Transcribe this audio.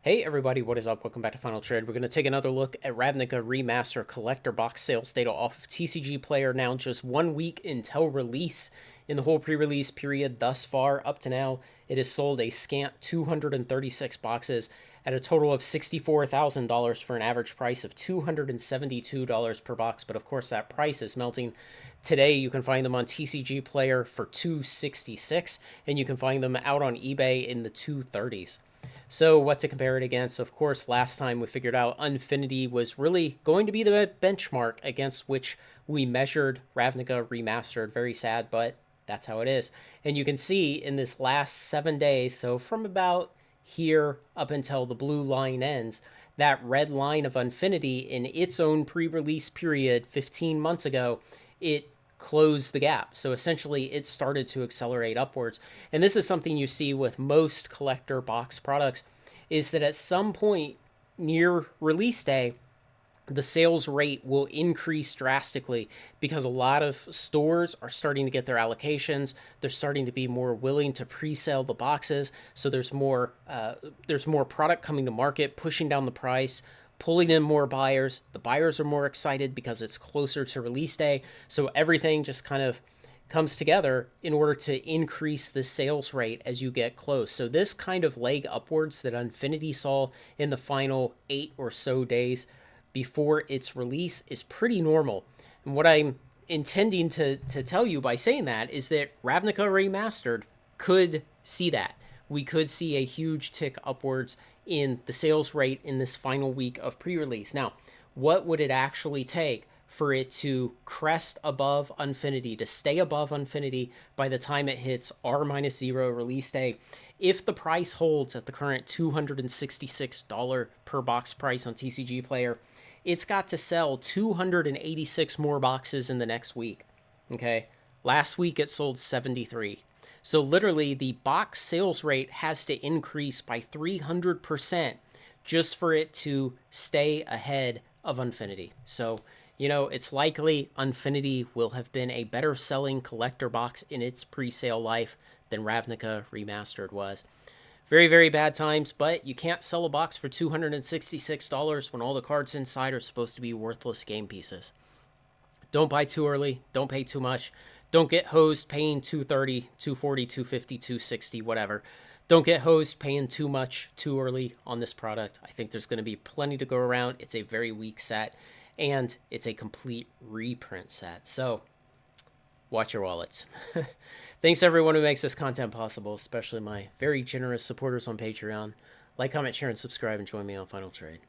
Hey everybody, what is up? Welcome back to Final Trade. We're going to take another look at Ravnica Remastered Collector Box sales data off of TCG Player now just 1 week until release. In the whole pre-release period thus far, up to now, it has sold a scant 236 boxes at a total of $64,000 for an average price of $272 per box. But of course, that price is melting. Today, you can find them on TCG Player for $266, and you can find them out on eBay in the 230s. So what to compare it against? Of course, last time we figured out Unfinity was really going to be the benchmark against which we measured Ravnica Remastered. Very sad, but that's how it is. And you can see in this last 7 days, so from about here up until the blue line ends, that red line of Unfinity in its own pre-release period 15 months ago, it close the gap. So essentially, it started to accelerate upwards. And this is something you see with most collector box products, is that at some point near release day, the sales rate will increase drastically because a lot of stores are starting to get their allocations. They're starting to be more willing to pre-sale the boxes. So there's more product coming to market, pushing down the price, pulling in more buyers. The buyers are more excited because it's closer to release day. So everything just kind of comes together in order to increase the sales rate as you get close. So this kind of leg upwards that Unfinity saw in the final 8 or so days before its release is pretty normal. And what I'm intending to tell you by saying that is that Ravnica Remastered could see that. We could see a huge tick upwards in the sales rate in this final week of pre-release. Now, what would it actually take for it to crest above Unfinity, to stay above Unfinity by the time it hits R-0 release day? If the price holds at the current $266 per box price on TCG Player, it's got to sell 286 more boxes in the next week. Okay. Last week it sold 73. So literally the box sales rate has to increase by 300% just for it to stay ahead of Unfinity. So, it's likely Unfinity will have been a better selling collector box in its pre-sale life than Ravnica Remastered was. Very, very bad times, but you can't sell a box for $266 when all the cards inside are supposed to be worthless game pieces. Don't buy too early. Don't pay too much. Don't get hosed paying $230, $240, $250, $260, whatever. Don't get hosed paying too much too early on this product. I think there's going to be plenty to go around. It's a very weak set, and it's a complete reprint set. So watch your wallets. Thanks to everyone who makes this content possible, especially my very generous supporters on Patreon. Like, comment, share, and subscribe, and join me on Final Trade.